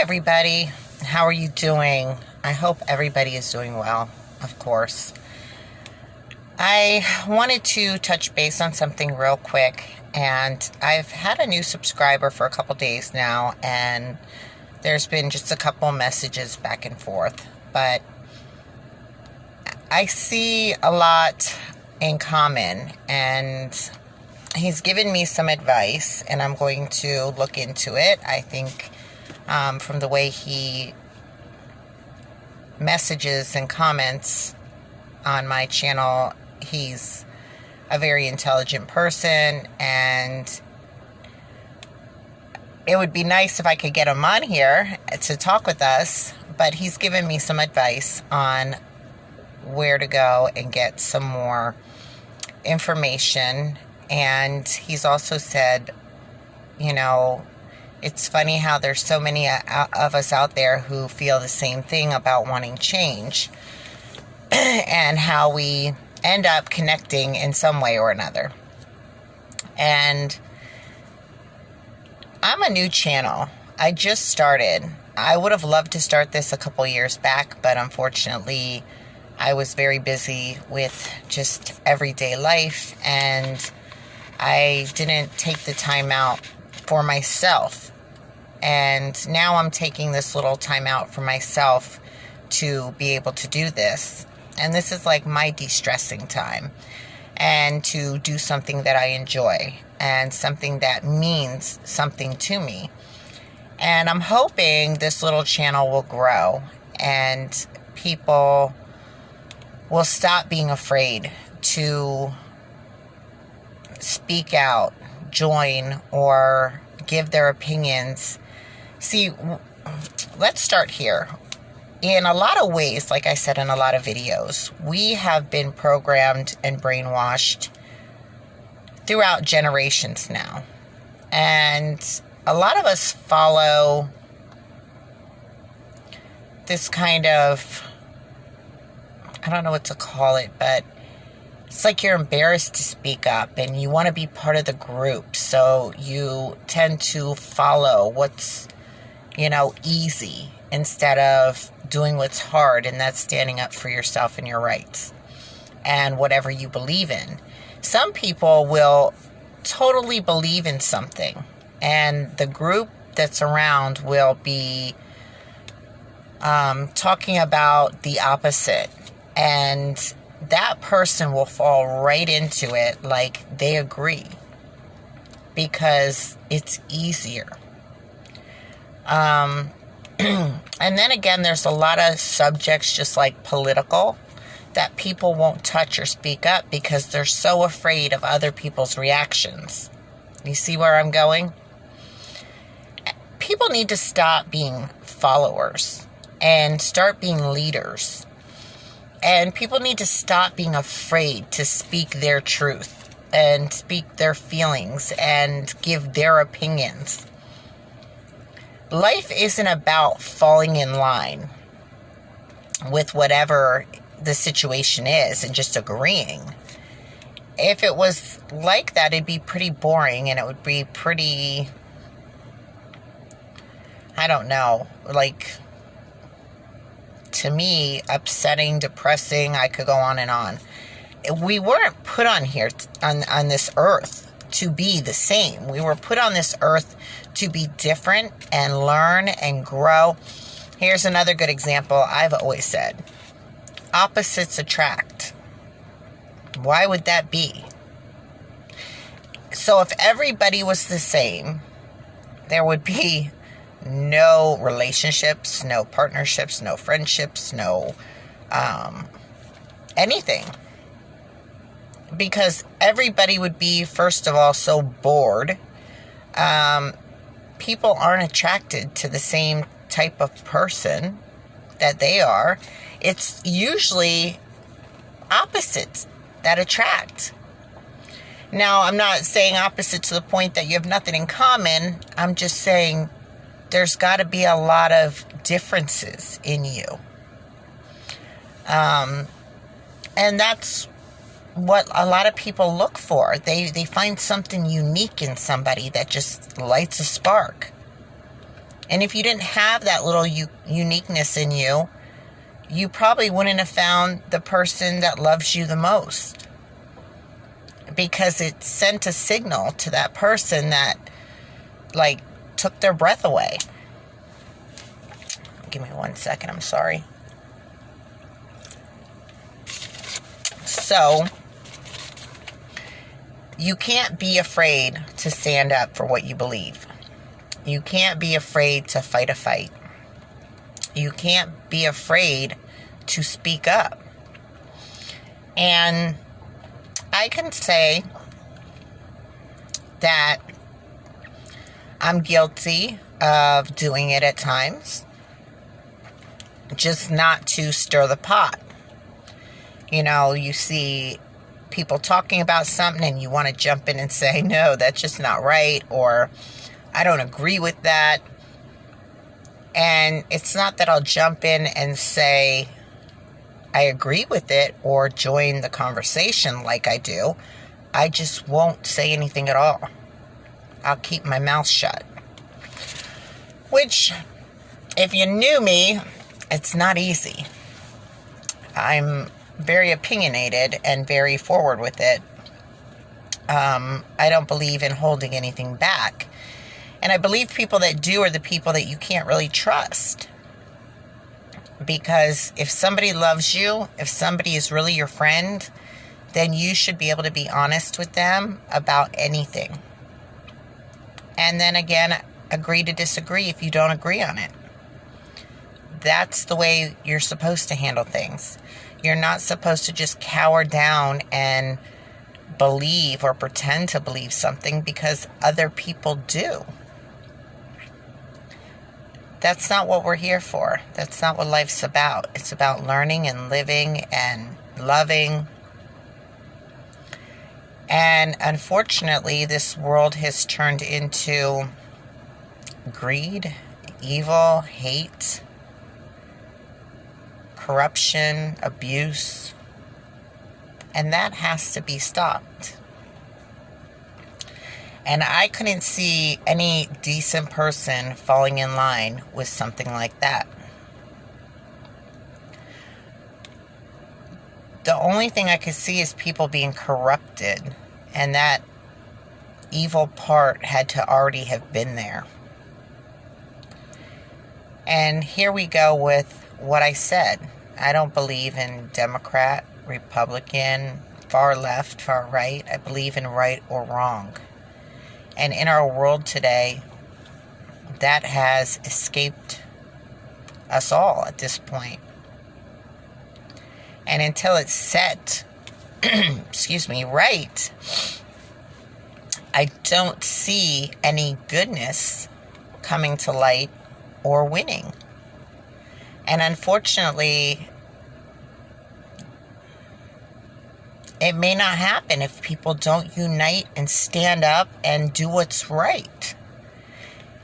everybody. How are you doing? I hope everybody is doing well, of course. I wanted to touch base on something real quick, and I've had a new subscriber for a couple days now, and there's been just a couple messages back and forth, but I see a lot in common, and he's given me some advice, and I'm going to look into it. I think from the way he messages and comments on my channel, he's a very intelligent person, and it would be nice if I could get him on here to talk with us, but he's given me some advice on where to go and get some more information. And he's also said, it's funny how there's so many of us out there who feel the same thing about wanting change and how we end up connecting in some way or another. And I'm a new channel. I just started. I would have loved to start this a couple years back, but unfortunately I was very busy with just everyday life, and I didn't take the time out for myself. And now I'm taking this little time out for myself to be able to do this. And this is like my de-stressing time, and to do something that I enjoy and something that means something to me. And I'm hoping this little channel will grow and people will stop being afraid to speak out, join, or give their opinions. See, let's start here. In a lot of ways, like I said in a lot of videos, we have been programmed and brainwashed throughout generations now. And a lot of us follow this kind of, I don't know what to call it, but it's like you're embarrassed to speak up and you want to be part of the group. So you tend to follow what's, easy instead of doing what's hard, and that's standing up for yourself and your rights and whatever you believe in. Some people will totally believe in something, and the group that's around will be talking about the opposite, and that person will fall right into it like they agree because it's easier. And then again, there's a lot of subjects, just like political, that people won't touch or speak up because they're so afraid of other people's reactions. You see where I'm going? People need to stop being followers and start being leaders. And people need to stop being afraid to speak their truth and speak their feelings and give their opinions. Life isn't about falling in line with whatever the situation is and just agreeing. If it was like that, it'd be pretty boring, and it would be pretty, I don't know, like, to me, upsetting, depressing. I could go on and on. We weren't put on here, on this earth, to be the same. We were put on this earth to be different and learn and grow. Here's another good example I've always said. Opposites attract. Why would that be? So if everybody was the same, there would be no relationships, no partnerships, no friendships, no anything. Because everybody would be, first of all, so bored. People aren't attracted to the same type of person that they are. It's usually opposites that attract. Now, I'm not saying opposite to the point that you have nothing in common. I'm just saying there's got to be a lot of differences in you. And that's what a lot of people look for. They find something unique in somebody that just lights a spark. And if you didn't have that little uniqueness in you, you probably wouldn't have found the person that loves you the most, because it sent a signal to that person that, like, took their breath away. Give me 1 second, I'm sorry. So, you can't be afraid to stand up for what you believe. You can't be afraid to fight a fight. You can't be afraid to speak up. And I can say that I'm guilty of doing it at times, just not to stir the pot. You know, you see people talking about something and you want to jump in and say, no, that's just not right, or I don't agree with that. And it's not that I'll jump in and say I agree with it or join the conversation like I do. I just won't say anything at all. I'll keep my mouth shut. Which, if you knew me, it's not easy. I'm very opinionated and very forward with it. I don't believe in holding anything back. And I believe people that do are the people that you can't really trust. Because if somebody loves you, if somebody is really your friend, then you should be able to be honest with them about anything. And then again, agree to disagree if you don't agree on it. That's the way you're supposed to handle things. You're not supposed to just cower down and believe or pretend to believe something because other people do. That's not what we're here for. That's not what life's about. It's about learning and living and loving. And unfortunately, this world has turned into greed, evil, hate, corruption, abuse. And that has to be stopped. And I couldn't see any decent person falling in line with something like that. The only thing I could see is people being corrupted, and that evil part had to already have been there. And here we go with what I said. I don't believe in Democrat, Republican, far left, far right. I believe in right or wrong. And in our world today, that has escaped us all at this point. And until it's set, right, I don't see any goodness coming to light or winning. And unfortunately, it may not happen if people don't unite and stand up and do what's right.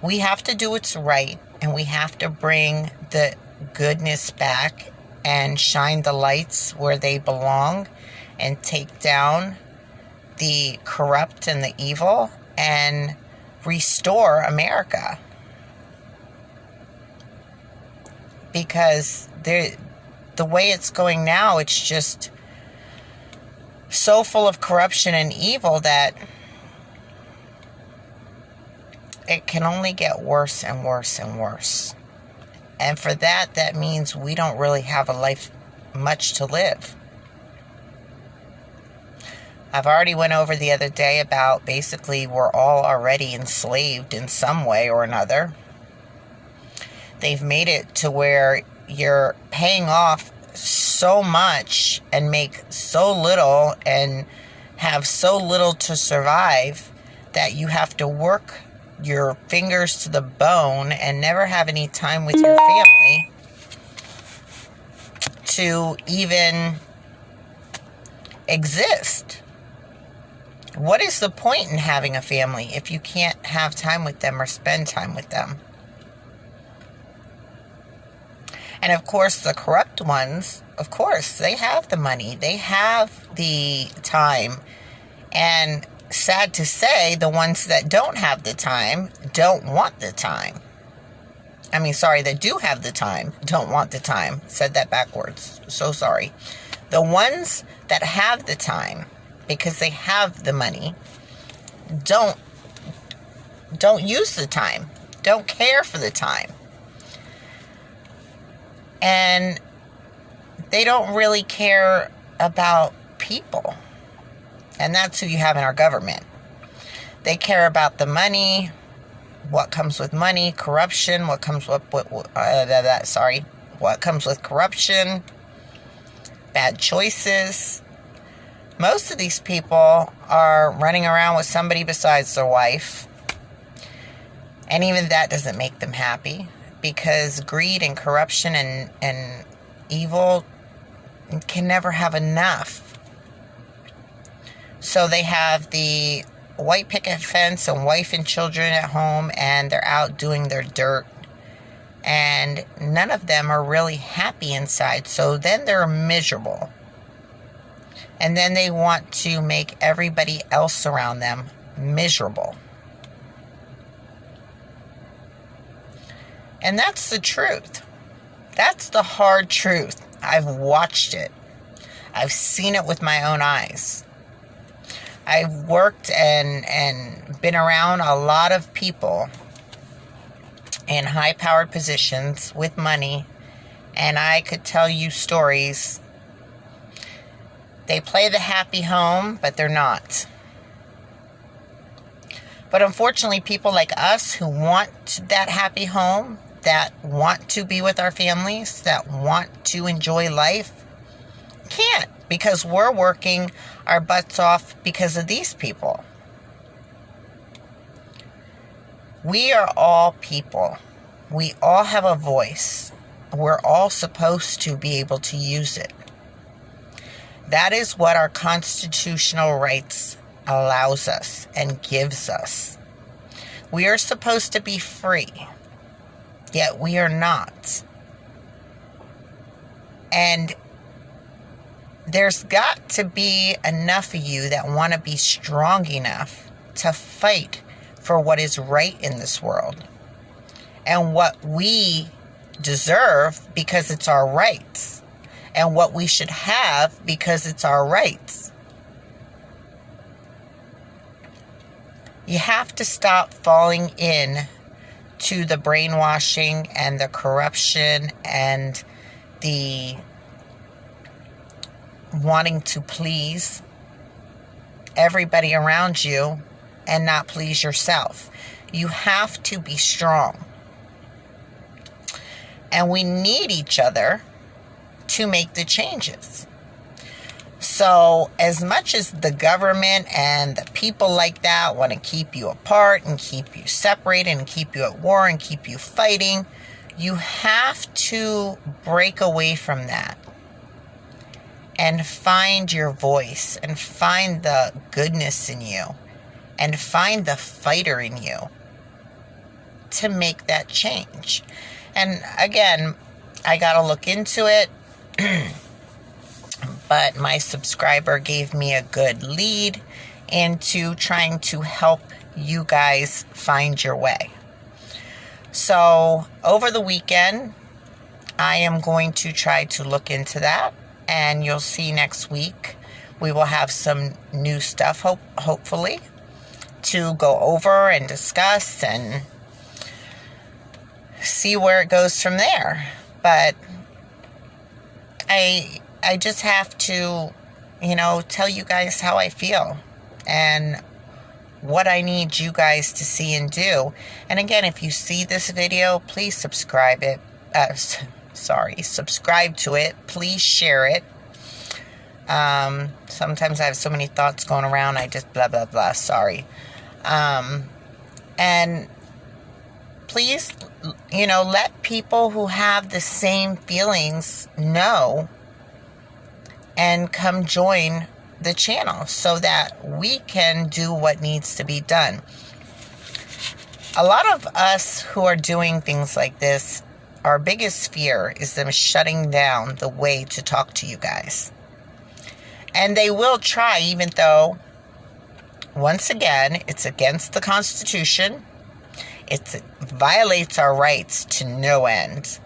We have to do what's right, and we have to bring the goodness back and shine the lights where they belong and take down the corrupt and the evil and restore America. Because the way it's going now, it's just so full of corruption and evil that it can only get worse and worse and worse. And for that means we don't really have a life much to live. I've already went over the other day about basically we're all already enslaved in some way or another. They've made it to where you're paying off so much and make so little and have so little to survive that you have to work your fingers to the bone and never have any time with your family to even exist. What is the point in having a family if you can't have time with them or spend time with them? And of course, the corrupt ones, of course, they have the money. They have the time. And sad to say, the ones that don't have the time don't want the time. that do have the time, don't want the time. Said that backwards. So sorry. The ones that have the time, because they have the money, don't use the time. Don't care for the time. And they don't really care about people. And that's who you have in our government. They care about the money, what comes with money, corruption, what comes with corruption, bad choices. Most of these people are running around with somebody besides their wife. And even that doesn't make them happy, because greed and corruption and evil can never have enough. So they have the white picket fence and wife and children at home, and they're out doing their dirt. And none of them are really happy inside. So then they're miserable. And then they want to make everybody else around them miserable. And that's the truth. That's the hard truth. I've watched it. I've seen it with my own eyes. I've worked and been around a lot of people in high-powered positions with money, and I could tell you stories. They play the happy home, but they're not. But unfortunately, people like us who want that happy home, that want to be with our families, that want to enjoy life, can't, because we're working our butts off because of these people. We are all people. We all have a voice. We're all supposed to be able to use it. That is what our constitutional rights allows us and gives us. We are supposed to be free, yet we are not. And there's got to be enough of you that want to be strong enough to fight for what is right in this world and what we deserve, because it's our rights, and what we should have because it's our rights. You have to stop falling in to the brainwashing and the corruption and the wanting to please everybody around you and not please yourself. You have to be strong. And we need each other to make the changes. So as much as the government and the people like that want to keep you apart and keep you separated and keep you at war and keep you fighting, you have to break away from that and find your voice and find the goodness in you and find the fighter in you to make that change. And again, I got to look into it. But my subscriber gave me a good lead into trying to help you guys find your way. So over the weekend, I am going to try to look into that, and you'll see next week we will have some new stuff, hopefully, to go over and discuss and see where it goes from there. But I just have to, tell you guys how I feel and what I need you guys to see and do. And again, if you see this video, please subscribe to it. Please share it. Sometimes I have so many thoughts going around, I just blah, blah, blah. Sorry. And please, let people who have the same feelings know and come join the channel so that we can do what needs to be done. A lot of us who are doing things like this, our biggest fear is them shutting down the way to talk to you guys. And they will try, even though, once again, it's against the Constitution. It's violates our rights to no end.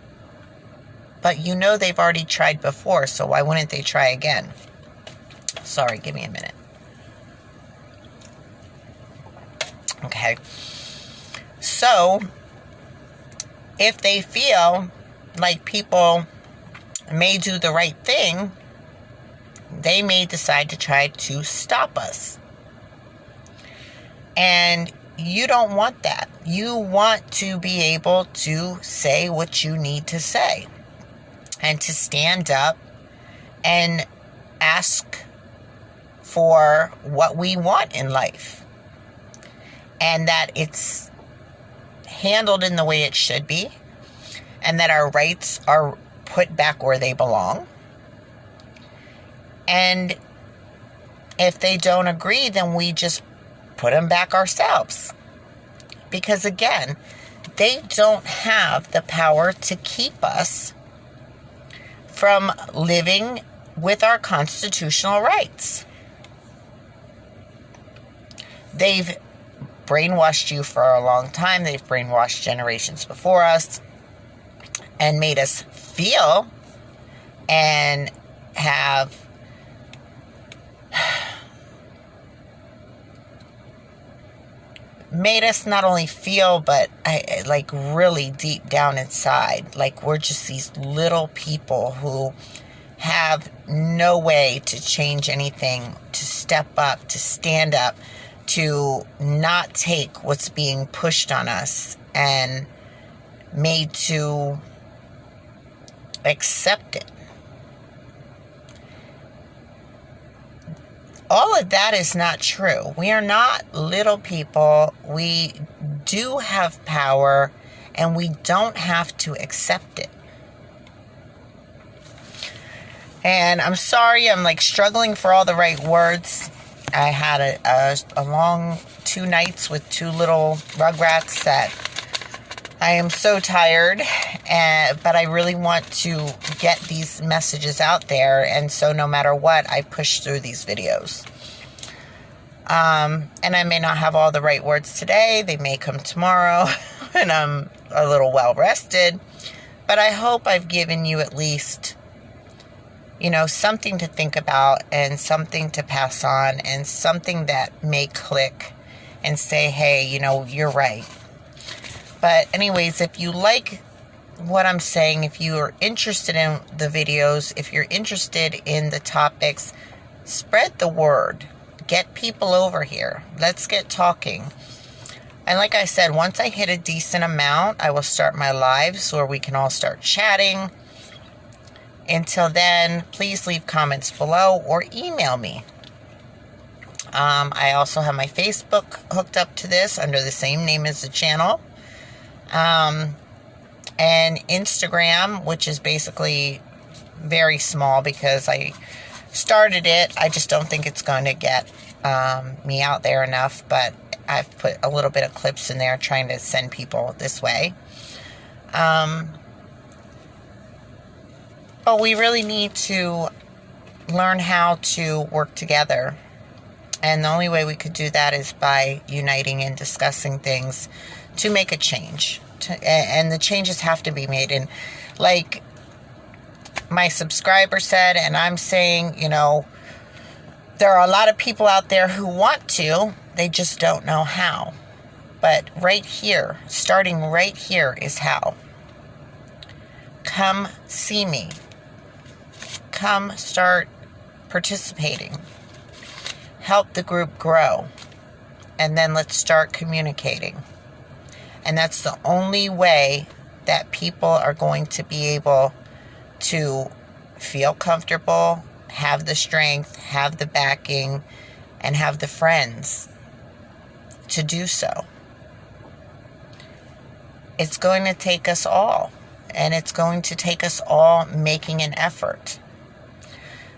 But you know they've already tried before, so why wouldn't they try again? Sorry, give me a minute. Okay. So, if they feel like people may do the right thing, they may decide to try to stop us. And you don't want that. You want to be able to say what you need to say and to stand up and ask for what we want in life, and that it's handled in the way it should be, and that our rights are put back where they belong. And if they don't agree, then we just put them back ourselves. Because again, they don't have the power to keep us from living with our constitutional rights. They've brainwashed you for a long time. They've brainwashed generations before us and made us feel and have made us not only feel, but like really deep down inside, like we're just these little people who have no way to change anything, to step up, to stand up, to not take what's being pushed on us and made to accept it. All of that is not true. We are not little people. We do have power, and we don't have to accept it. And I'm sorry, I'm like struggling for all the right words. I had a long 2 nights with 2 little rugrats that I am so tired, but I really want to get these messages out there, and so no matter what, I push through these videos. And I may not have all the right words today. They may come tomorrow when I'm a little well rested, but I hope I've given you at least, something to think about and something to pass on and something that may click and say, hey, you're right. But anyways, if you like what I'm saying, if you are interested in the videos, if you're interested in the topics, spread the word. Get people over here. Let's get talking. And like I said, once I hit a decent amount, I will start my lives where we can all start chatting. Until then, please leave comments below or email me. I also have my Facebook hooked up to this under the same name as the channel. And Instagram, which is basically very small because I started it. I just don't think it's going to get me out there enough, but I've put a little bit of clips in there trying to send people this way. But we really need to learn how to work together. And the only way we could do that is by uniting and discussing things to make a change. And the changes have to be made. And like my subscriber said, and I'm saying, there are a lot of people out there who want to, they just don't know how. But right here, starting right here is how. Come see me. Come start participating. Help the group grow. And then let's start communicating. And that's the only way that people are going to be able to feel comfortable, have the strength, have the backing, and have the friends to do so. It's going to take us all, and it's going to take us all making an effort.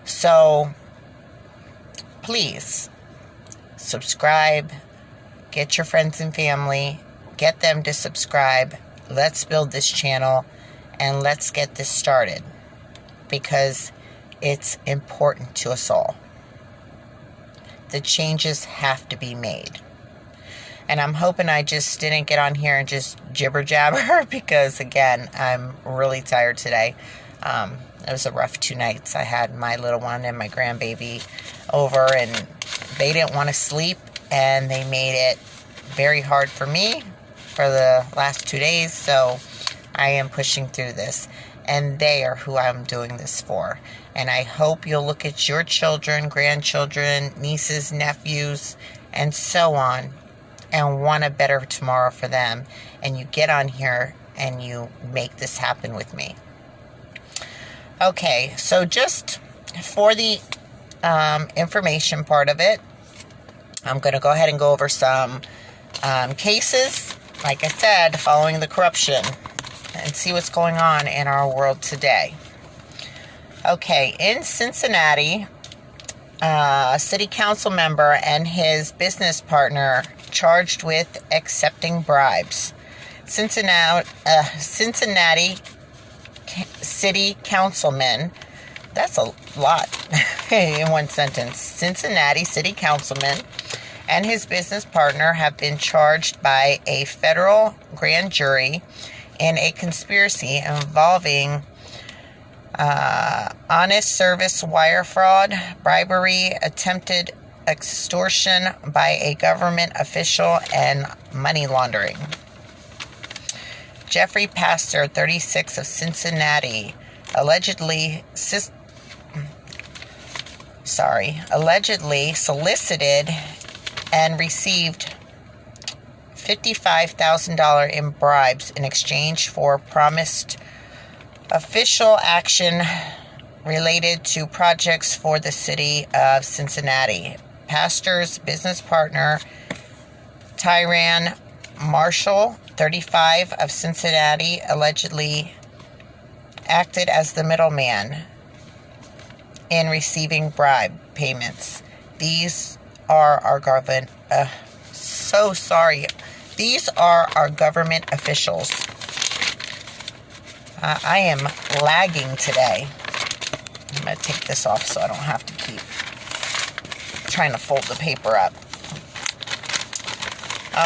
So, please, subscribe, get your friends and family, get them to subscribe. Let's build this channel, and let's get this started, because it's important to us all. The changes have to be made. And I'm hoping I just didn't get on here and just jibber jabber because, again, I'm really tired today. It was a rough 2 nights. I had my little one and my grandbaby over, and they didn't want to sleep, and they made it very hard for me for the last 2 days. So I am pushing through this, and they are who I'm doing this for. And I hope you'll look at your children, grandchildren, nieces, nephews, and so on, and want a better tomorrow for them. And you get on here and you make this happen with me. Okay, so just for the information part of it, I'm going to go ahead and go over some cases, like I said, following the corruption, and see what's going on in our world today. Okay, in Cincinnati, a city council member and his business partner charged with accepting bribes. Cincinnati city councilman, that's a lot in one sentence. Cincinnati city councilman and his business partner have been charged by a federal grand jury in a conspiracy involving honest service wire fraud, bribery, attempted extortion by a government official, and money laundering. Jeffrey Pastor, 36, of Cincinnati, allegedly solicited and received $55,000 in bribes in exchange for promised official action related to projects for the city of Cincinnati. Pastor's business partner, Tyran Marshall, 35, of Cincinnati, allegedly acted as the middleman in receiving bribe payments. These are our government. These are our government officials. I am lagging today. I'm going to take this off so I don't have to keep trying to fold the paper up.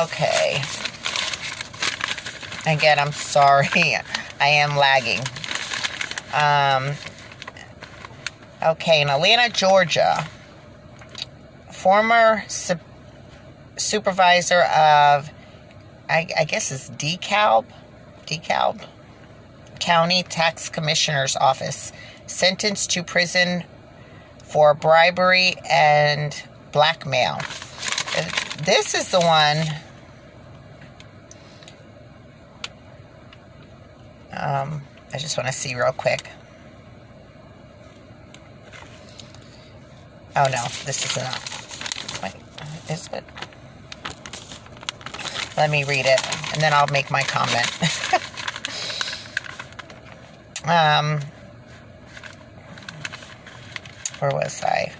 Okay. Again, I'm sorry. I am lagging. Okay, in Atlanta, Georgia, former supervisor of, I guess it's DeKalb County Tax Commissioner's Office, sentenced to prison for bribery and blackmail. This is the one. I just want to see real quick. Oh no, this is not. Wait, is it? Let me read it, and then I'll make my comment. Where was I?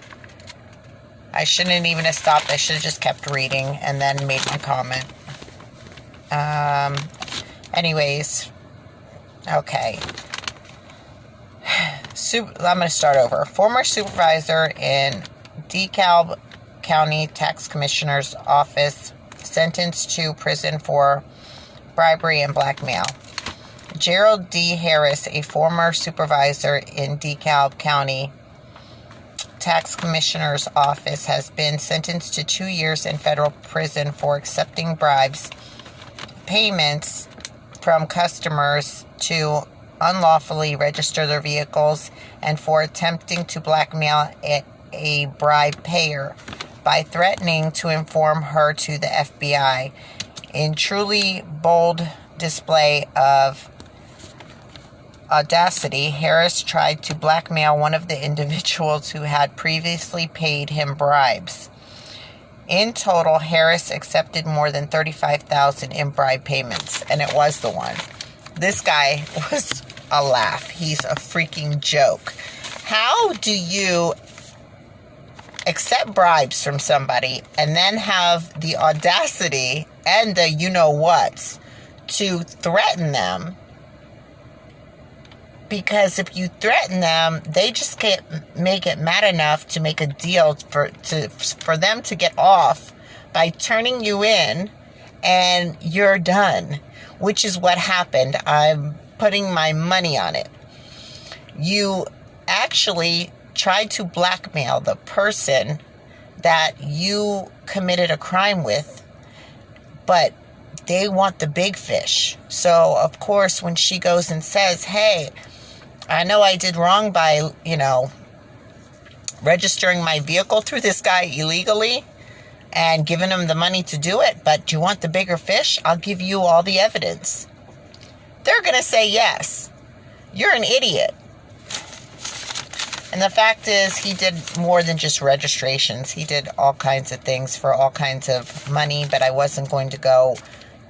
I shouldn't even have stopped. I should have just kept reading and then made my comment. Anyways. Okay. I'm going to start over. Former supervisor in DeKalb County Tax Commissioner's Office sentenced to prison for bribery and blackmail. Gerald D. Harris, a former supervisor in DeKalb County Tax Commissioner's Office, has been sentenced to 2 years in federal prison for accepting bribes, payments from customers to unlawfully register their vehicles, and for attempting to blackmail a bribe payer by threatening to inform her to the FBI. In truly bold display of audacity, Harris tried to blackmail one of the individuals who had previously paid him bribes. In total, Harris accepted more than $35,000 in bribe payments, and it was the one. This guy was a laugh. He's a freaking joke. How do you accept bribes from somebody and then have the audacity and the you-know-whats to threaten them? Because if you threaten them, they just can't make it mad enough to make a deal for them to get off by turning you in and you're done, which is what happened. I'm putting my money on it. You actually tried to blackmail the person that you committed a crime with, but they want the big fish. So, of course, when she goes and says, hey, I know I did wrong by, registering my vehicle through this guy illegally and giving him the money to do it, but do you want the bigger fish? I'll give you all the evidence. They're going to say yes. You're an idiot. And the fact is, he did more than just registrations. He did all kinds of things for all kinds of money, but I wasn't going to go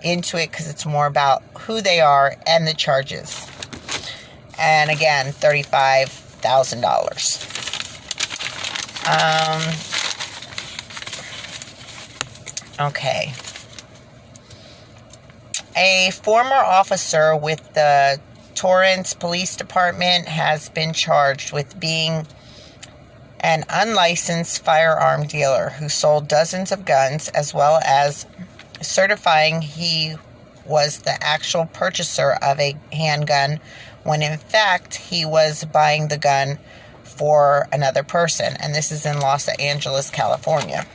into it because it's more about who they are and the charges. And again, $35,000. Okay. A former officer with the Torrance Police Department has been charged with being an unlicensed firearm dealer who sold dozens of guns, as well as certifying he was the actual purchaser of a handgun when in fact he was buying the gun for another person. And this is in Los Angeles, California.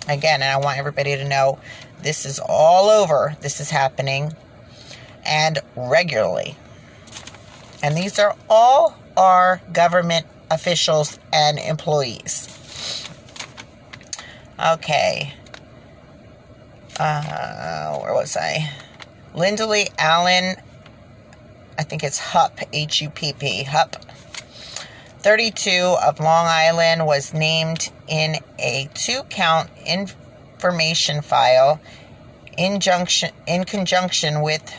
Again, and I want everybody to know this is all over. This is happening and regularly. And these are all our government officials and employees. Okay. Where was I? Lindley Allen, I think it's Hupp, H-U-P-P, Hupp, 32 of Long Island, was named in a 2-count information file in conjunction with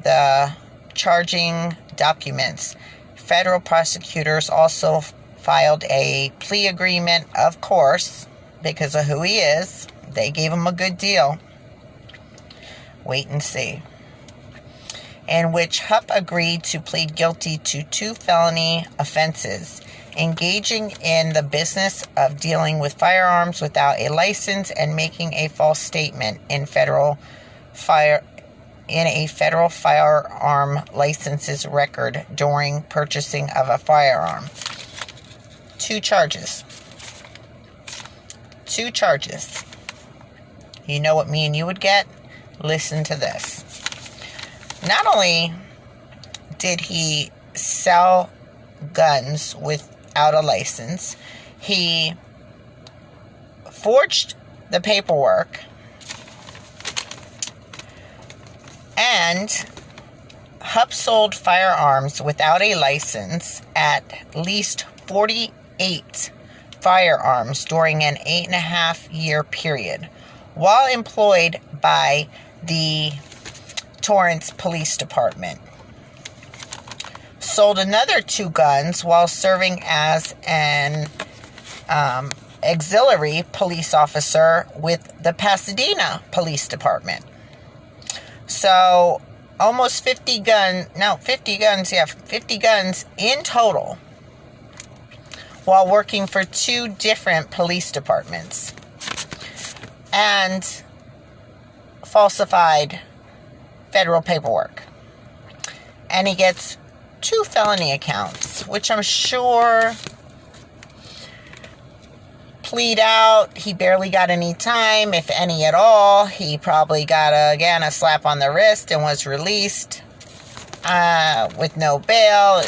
the charging documents. Federal prosecutors also filed a plea agreement, of course, because of who he is. They gave him a good deal. Wait and see. In which Hupp agreed to plead guilty to 2 felony offenses: engaging in the business of dealing with firearms without a license and making a false statement in a federal firearm licenses record during purchasing of a firearm. 2 charges. 2 charges. You know what me and you would get? Listen to this. Not only did he sell guns without a license, he forged the paperwork, and Hupp sold firearms without a license at least 48 firearms during an 8.5-year period while employed by the Torrance Police Department. Sold another 2 guns while serving as an auxiliary police officer with the Pasadena Police Department. So almost 50 guns in total while working for 2 different police departments, and falsified federal paperwork. And he gets 2 felony accounts, which I'm sure plead out. He barely got any time, if any at all. He probably got, a slap on the wrist and was released with no bail.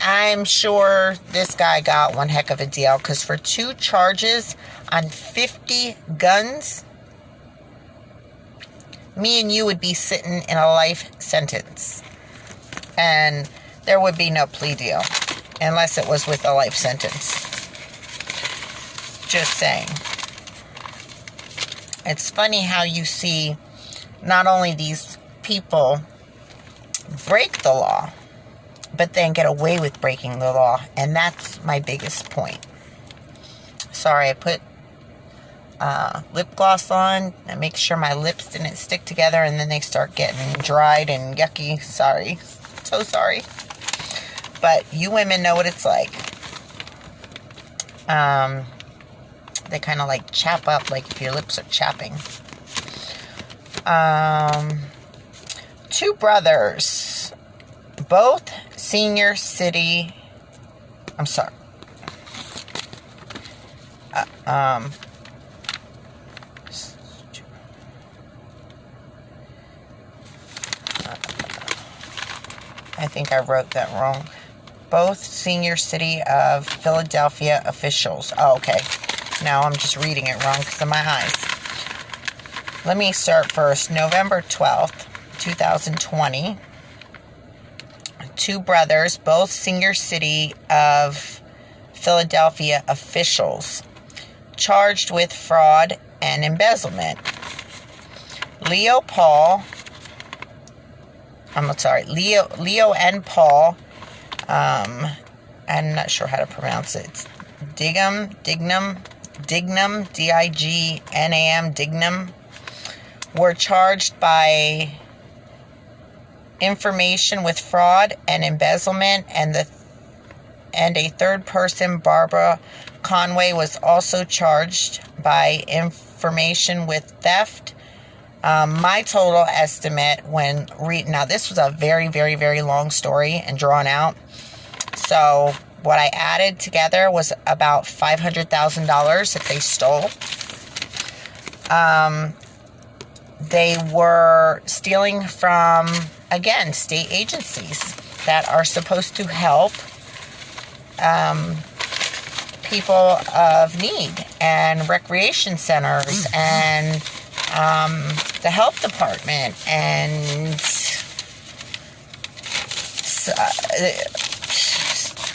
I'm sure this guy got one heck of a deal, because for 2 charges on 50 guns, me and you would be sitting in a life sentence. And there would be no plea deal unless it was with a life sentence. Just saying. It's funny how you see not only these people break the law, but then get away with breaking the law. And that's my biggest point. Sorry, I put lip gloss on and make sure my lips didn't stick together, and then they start getting dried and yucky. Sorry. So sorry. But you women know what it's like. They kind of like chap up, like if your lips are chapping. Two brothers, both senior city. I'm sorry. I think I wrote that wrong. Both senior city of Philadelphia officials. Oh, okay. Now I'm just reading it wrong because of my eyes. Let me start first. November 12th, 2020. Two brothers, both senior city of Philadelphia officials, charged with fraud and embezzlement. Leo and Paul, I'm not sure how to pronounce it. It's Dignam, D-I-G-N-A-M, Dignam, were charged by information with fraud and embezzlement, and a third person, Barbara Conway, was also charged by information with theft. My total estimate now this was a very, very, very long story and drawn out. So what I added together was about $500,000 that they stole. They were stealing from, again, state agencies that are supposed to help people of need, and recreation centers, and the health department, and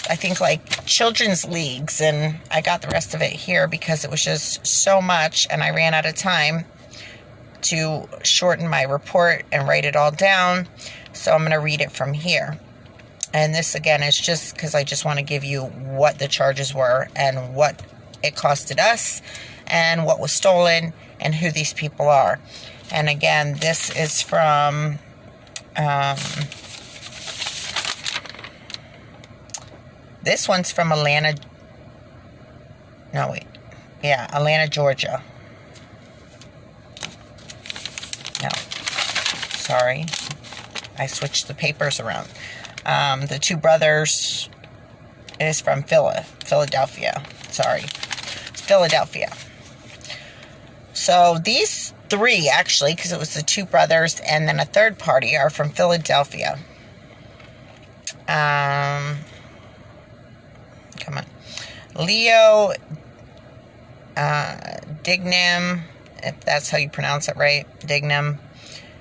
I think like children's leagues, and I got the rest of it here because it was just so much and I ran out of time to shorten my report and write it all down. So I'm going to read it from here. And this again is just because I just want to give you what the charges were and what it costed us and what was stolen and who these people are. And again, this is from this one's from Atlanta, Georgia. No, sorry, I switched the papers around. The two brothers is from Philadelphia. Sorry, Philadelphia. So these three, actually, because it was the two brothers and then a third party, are from Philadelphia. Come on. Leo Dignam, if that's how you pronounce it right, Dignam,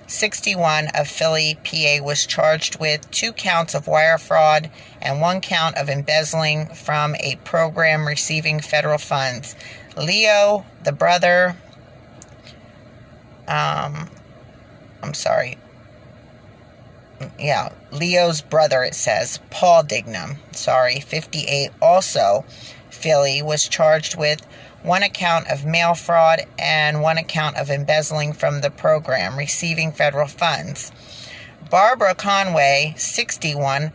61, of Philly, PA, was charged with 2 counts of wire fraud and 1 count of embezzling from a program receiving federal funds. Leo, the brother, Leo's brother, it says, Paul Dignam, 58, also Philly, was charged with 1 account of mail fraud and 1 account of embezzling from the program receiving federal funds. Barbara Conway, 61,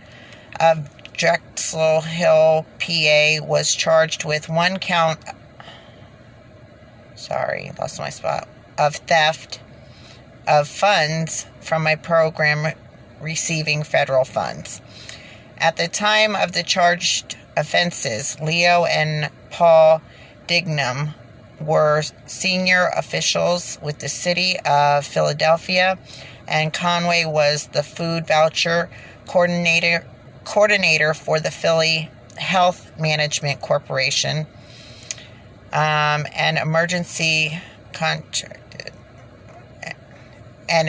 of Drexel Hill, PA, was charged with 1 count, of theft of funds from a program receiving federal funds. At the time of the charged offenses, Leo and Paul Dignam were senior officials with the city of Philadelphia, and Conway was the food voucher coordinator for the Philly Health Management Corporation, an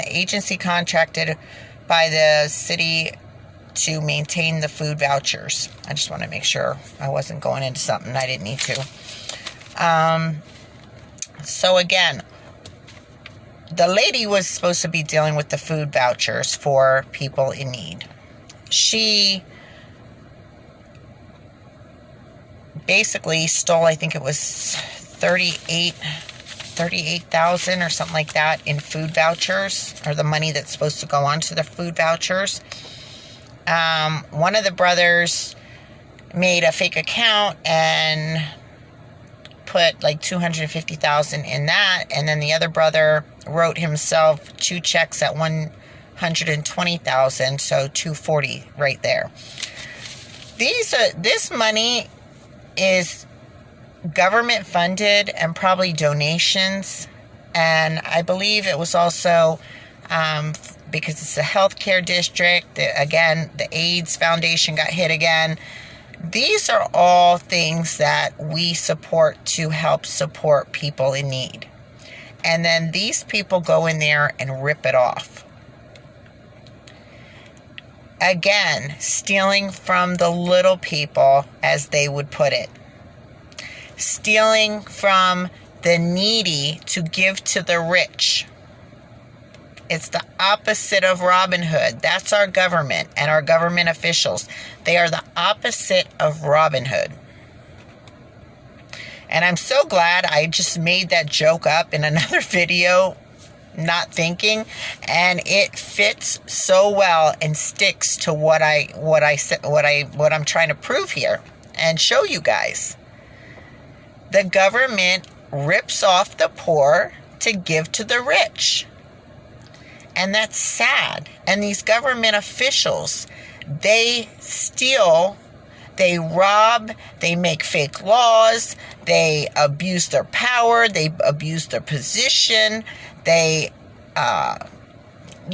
agency contracted by the city to maintain the food vouchers. I just want to make sure I wasn't going into something I didn't need to. So again, the lady was supposed to be dealing with the food vouchers for people in need. She basically stole, I think it was 38,000 or something like that in food vouchers, or the money that's supposed to go onto the food vouchers. One of the brothers made a fake account and put like $250,000 in that, and then the other brother wrote himself 2 checks at $120,000, so $240 right there. This money is government funded and probably donations, and I believe it was also because it's a healthcare district. Again, the AIDS Foundation got hit again. These are all things that we support to help support people in need. And then these people go in there and rip it off. Again, stealing from the little people, as they would put it. Stealing from the needy to give to the rich. It's the opposite of Robin Hood. That's our government and our government officials. They are the opposite of Robin Hood. And I'm so glad I just made that joke up in another video, not thinking, and it fits so well and sticks to what I'm trying to prove here and show you guys. The government rips off the poor to give to the rich. And that's sad. And these government officials, they steal, they rob, they make fake laws, they abuse their power, they abuse their position, you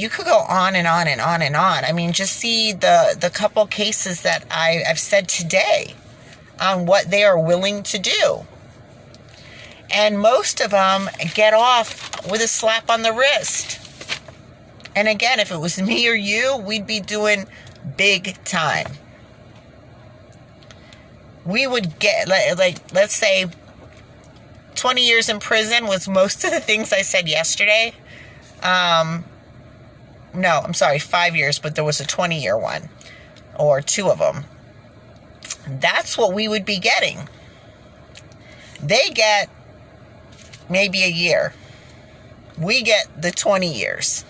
could go on and on and on and on. I mean, just see the couple cases that I've said today on what they are willing to do. And most of them get off with a slap on the wrist. And again, if it was me or you, we'd be doing big time. We would get, like, let's say 20 years in prison was most of the things I said yesterday. No, I'm sorry, 5 years, but there was a 20-year one, or 2 of them. That's what we would be getting. They get maybe a year. We get the 20 years.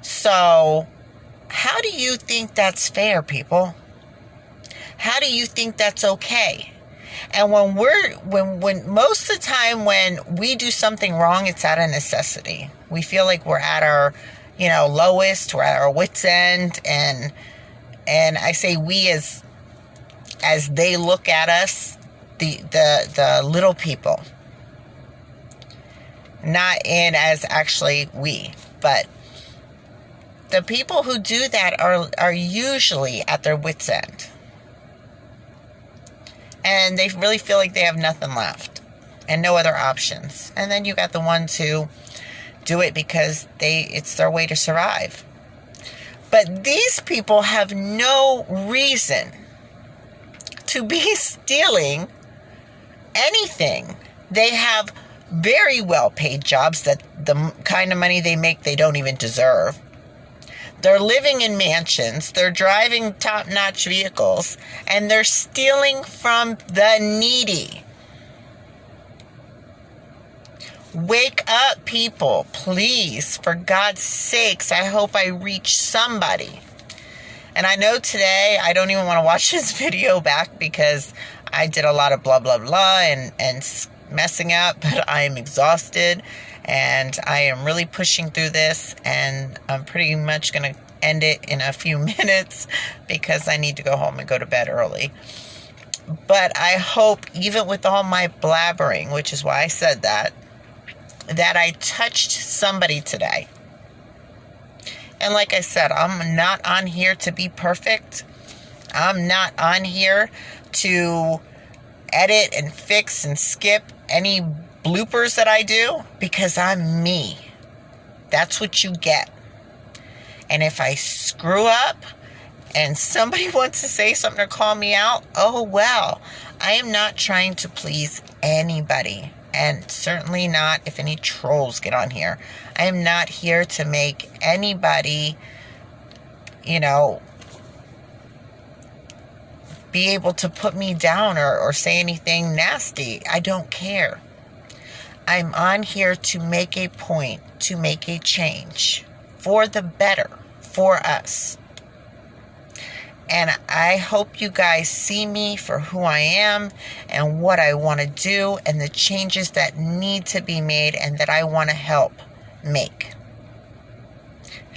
So, how do you think that's fair, people? How do you think that's okay? And when most of the time when we do something wrong, it's out of necessity. We feel like we're at our, lowest, we're at our wits' end, and I say we as they look at us, the little people. Not in as actually we, but the people who do that are usually at their wits' end. And they really feel like they have nothing left and no other options. And then you got the ones who do it because it's their way to survive. But these people have no reason to be stealing anything. They have very well-paid jobs that the kind of money they make they don't even deserve. They're living in mansions, they're driving top-notch vehicles, and they're stealing from the needy. Wake up, people, please. For God's sakes, I hope I reach somebody. And I know today I don't even want to watch this video back because I did a lot of blah, blah, blah and messing up, but I am exhausted. And I am really pushing through this, and I'm pretty much going to end it in a few minutes because I need to go home and go to bed early. But I hope, even with all my blabbering, which is why I said that I touched somebody today. And like I said, I'm not on here to be perfect. I'm not on here to edit and fix and skip any bloopers that I do, because I'm me. That's what you get. And if I screw up and somebody wants to say something or call me out, oh well. I am not trying to please anybody, and certainly not if any trolls get on here. I am not here to make anybody, be able to put me down or say anything nasty. I don't care. I'm on here to make a point, to make a change for the better, for us. And I hope you guys see me for who I am and what I want to do and the changes that need to be made and that I want to help make.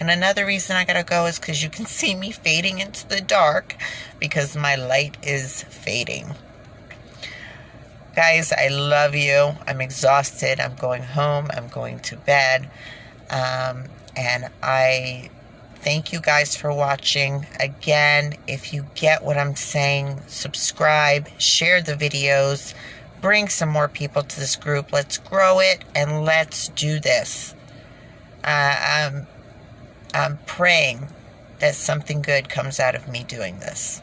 And another reason I gotta go is because you can see me fading into the dark because my light is fading. Guys, I love you. I'm exhausted. I'm going home. I'm going to bed. And I thank you guys for watching. Again, if you get what I'm saying, subscribe, share the videos, bring some more people to this group. Let's grow it and let's do this. I'm praying that something good comes out of me doing this.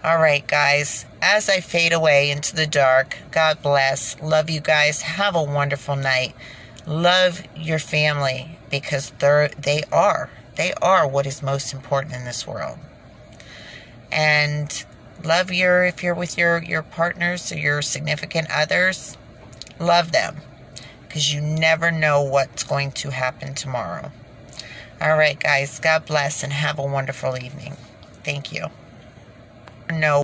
All right, guys, as I fade away into the dark, God bless. Love you guys. Have a wonderful night. Love your family because they are what is most important in this world. And love if you're with your partners or your significant others, love them because you never know what's going to happen tomorrow. All right, guys, God bless and have a wonderful evening. Thank you. No.